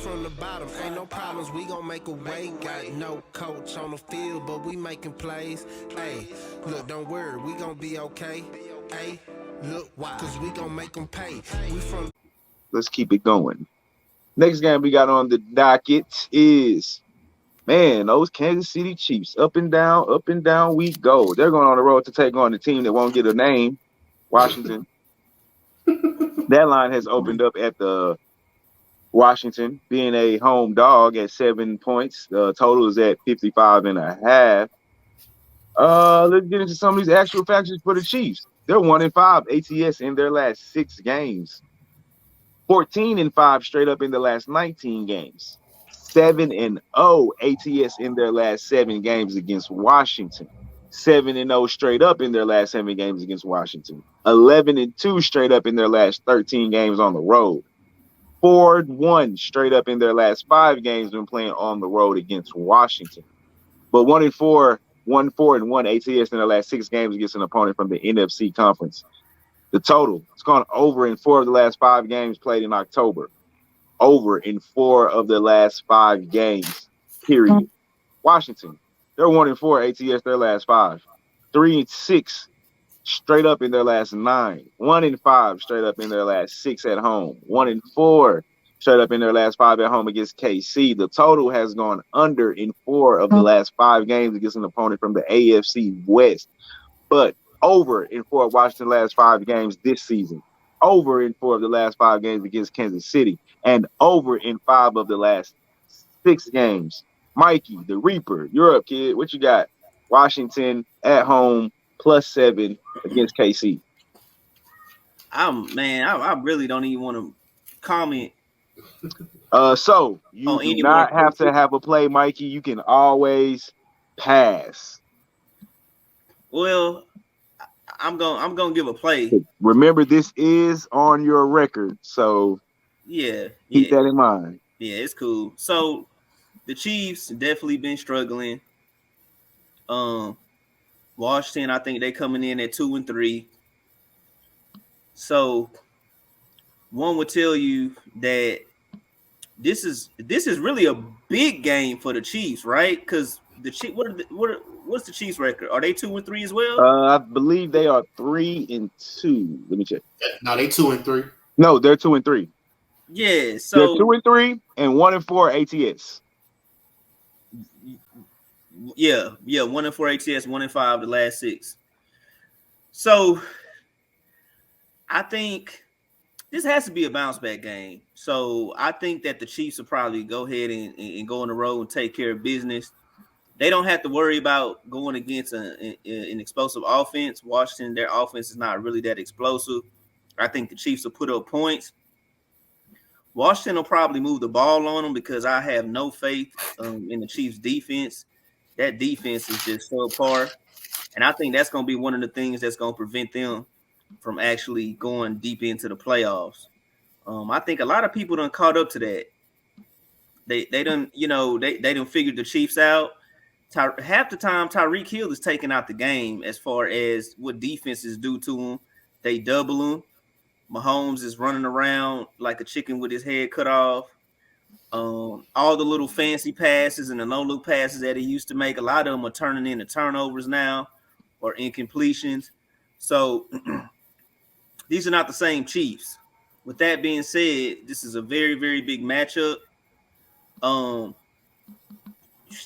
from the bottom, ain't no problems, we gon' make a way. Got no coach on the field, but we making plays. Hey, look, don't worry, we gon' be okay. Hey, look, why? Cause we gon' make them pay. We from. Let's keep it going. Next game we got on the docket is, man, those Kansas City Chiefs. Up and down we go. They're going on the road to take on the team that won't get a name, Washington. That line has opened up at the Washington, being a home dog at 7 points. The total is at 55.5. Let's get into some of these actual factors for the Chiefs. They're 1-5 ATS in their last 6 games. 14-5 straight up in the last 19 games. 7-0 ATS in their last 7 games against Washington. 7-0 straight up in their last 7 games against Washington. 11-2 straight up in their last 13 games on the road. 4-1 straight up in their last 5 games when playing on the road against Washington. But 1-4, 1-4-1 ATS in their last 6 games against an opponent from the NFC conference. The total, it's gone over in 4 of the last 5 games played in October. Over in 4 of the last 5 games, period. Washington, they're 1-4 ATS their last 5. 3-6 straight up in their last 9. 1-5 straight up in their last 6 at home. 1-4 straight up in their last 5 at home against KC. The total has gone under in 4 of the last 5 games against an opponent from the AFC West. But over in 4 of Washington's last 5 games this season. Over in 4 of the last 5 games against Kansas City. And over in 5 of the last 6 games. Mikey, the Reaper, you're up, kid. What you got? Washington at home +7 against KC. I really don't even want to comment. So you do not have to have a play, Mikey. You can always pass. Well, I'm gonna give a play. Remember, this is on your record, so keep that in mind. Yeah, it's cool. So the Chiefs definitely been struggling. Washington, I think they coming in at 2-3. So one would tell you that this is really a big game for the Chiefs, right? Because the Chiefs, what's the Chiefs' record? Are they 2-3 as well? I believe they are 3-2. Let me check. No, they 2-3. No, they're 2-3. Yeah, so they're 2-3 and 1-4 ATS. Yeah, 1-4 ATS, 1-5 the last 6. So I think this has to be a bounce back game. So I think that the Chiefs will probably go ahead and go on the road and take care of business. They don't have to worry about going against an explosive offense. Washington, their offense is not really that explosive. I think the Chiefs will put up points. Washington will probably move the ball on them because I have no faith in the Chiefs' defense. That defense is just subpar. And I think that's going to be one of the things that's going to prevent them from actually going deep into the playoffs. I think a lot of people done caught up to that. They done figured the Chiefs out. Half the time, Tyreek Hill is taking out the game as far as what defenses do to him. They double him. Mahomes is running around like a chicken with his head cut off. All the little fancy passes and the no-look passes that he used to make, a lot of them are turning into turnovers now or incompletions. So these are not the same Chiefs. With that being said, this is a very, very big matchup.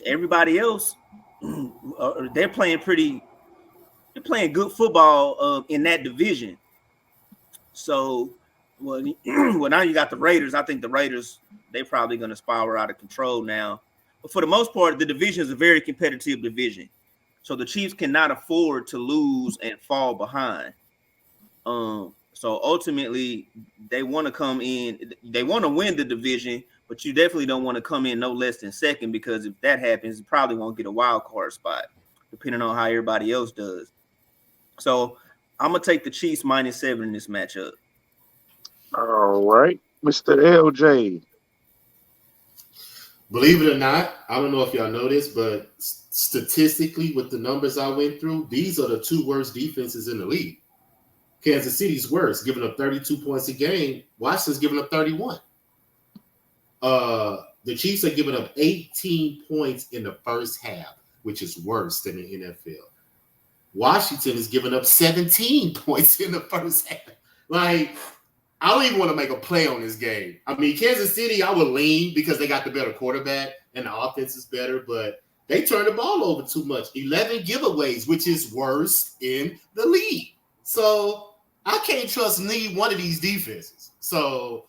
Everybody else, they're playing good football in that division. So, well, now you got the Raiders. I think the Raiders, they're probably going to spiral out of control now. But for the most part, the division is a very competitive division. So the Chiefs cannot afford to lose and fall behind. So ultimately, they want to come in. They want to win the division, but you definitely don't want to come in no less than second because if that happens, you probably won't get a wild card spot, depending on how everybody else does. So I'm going to take the Chiefs -7 in this matchup. All right, Mr. LJ. Believe it or not, I don't know if y'all know this, but statistically, with the numbers I went through, these are the 2 worst defenses in the league. Kansas City's worst, giving up 32 points a game. Washington's giving up 31. The Chiefs are giving up 18 points in the first half, which is worse than the NFL. Washington is giving up 17 points in the first half. Like, I don't even want to make a play on this game. I mean, Kansas City, I would lean because they got the better quarterback and the offense is better, but they turn the ball over too much. 11 giveaways, which is worse in the league. So I can't trust neither one of these defenses. So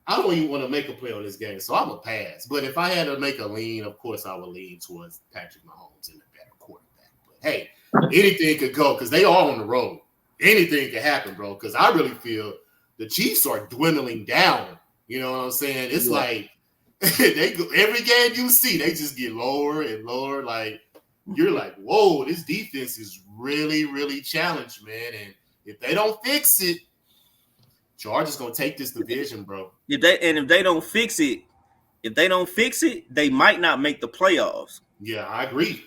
I don't even want to make a play on this game. So I'm a pass. But if I had to make a lean, of course I would lean towards Patrick Mahomes and the better quarterback. But hey, anything could go because they are on the road. Anything could happen, bro, because I really feel the Chiefs are dwindling down. You know what I'm saying? It's like they go, every game you see, they just get lower and lower. Like, you're like, whoa, this defense is really, really challenged, man. And if they don't fix it, Chargers gonna take this division, bro. If they don't fix it, they might not make the playoffs. Yeah, I agree.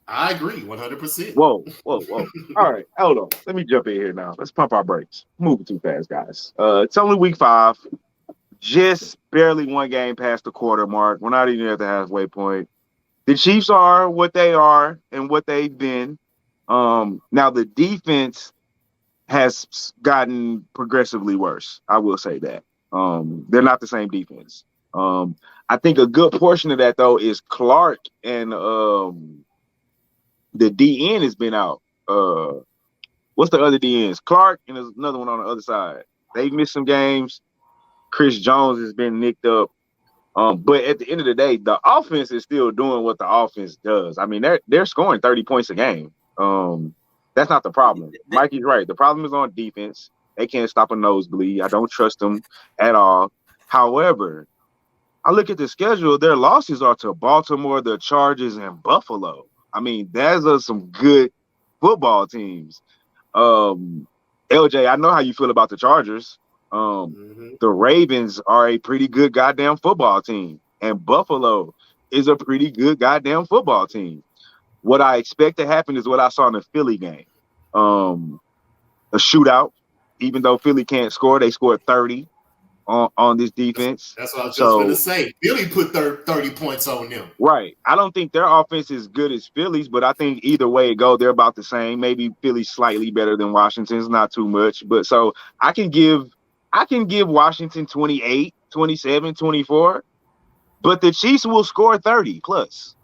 100%. Whoa. All right, hold on. Let me jump in here now. Let's pump our brakes. Moving too fast, guys. It's only week 5. Just barely one game past the quarter mark. We're not even at the halfway point. The Chiefs are what they are and what they've been. Now the defense has gotten progressively worse. I will say that. They're not the same defense. I think a good portion of that, though, is Clark and the DN has been out. What's the other DNs? Clark and there's another one on the other side. They've missed some games. Chris Jones has been nicked up. But at the end of the day, the offense is still doing what the offense does. I mean, they're scoring 30 points a game. That's not the problem. Mikey's right. The problem is on defense. They can't stop a nosebleed. I don't trust them at all. However, I look at the schedule. Their losses are to Baltimore, the Chargers, and Buffalo. I mean, those are some good football teams. LJ, I know how you feel about the Chargers. The Ravens are a pretty good goddamn football team, and Buffalo is a pretty good goddamn football team. What I expect to happen is what I saw in the Philly game. A shootout. Even though Philly can't score, they scored 30 on this defense. That's what I was just going to say. Philly put 30 points on them. Right. I don't think their offense is good as Philly's, but I think either way it go, they're about the same. Maybe Philly's slightly better than Washington's, not too much. But so I can give Washington 28, 27, 24, but the Chiefs will score 30 plus.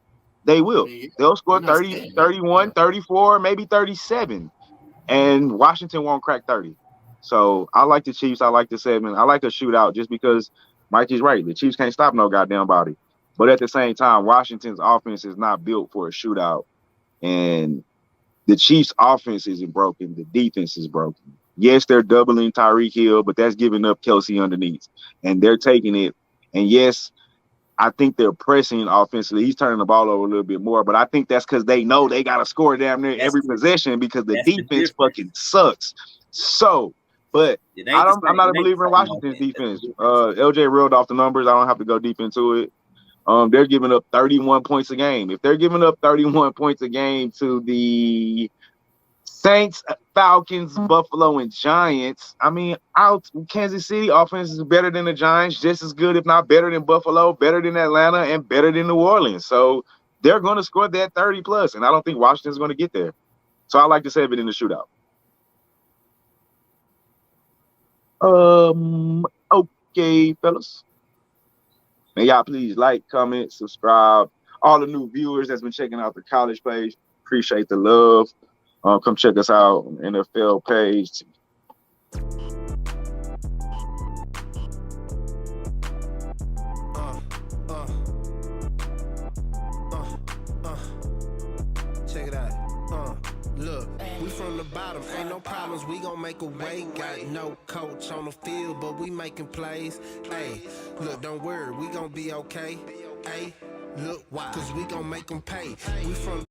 They will. They'll score 30, 31, 34, maybe 37, and Washington won't crack 30. So I like the Chiefs. I like the 7. I like a shootout just because Mikey's right. The Chiefs can't stop no goddamn body. But at the same time, Washington's offense is not built for a shootout. And the Chiefs' offense isn't broken. The defense is broken. Yes, they're doubling Tyreek Hill, but that's giving up Kelsey underneath. And they're taking it. And yes, I think they're pressing offensively. He's turning the ball over a little bit more, but I think that's because they know they got to score damn near every possession because the defense fucking sucks. So, but I'm not a believer in Washington's defense. LJ reeled off the numbers. I don't have to go deep into it. They're giving up 31 points a game. If they're giving up 31 points a game to the Saints, Falcons, Buffalo, and Giants, I mean, Kansas City offense is better than the Giants, just as good, if not better than Buffalo, better than Atlanta, and better than New Orleans. So they're going to score that 30 plus, and I don't think Washington's going to get there. So I like to save it in the shootout. Okay, fellas. And y'all please like, comment, subscribe. All the new viewers that's been checking out the college page, appreciate the love. Come check us out on the NFL page. Check it out. Look, we from the bottom, ain't no problems, we gon' make a way. Got no coach on the field, but we making plays. Hey, look, don't worry, we gon' be okay. Hey, look, why? Cause we gon' make them pay. We from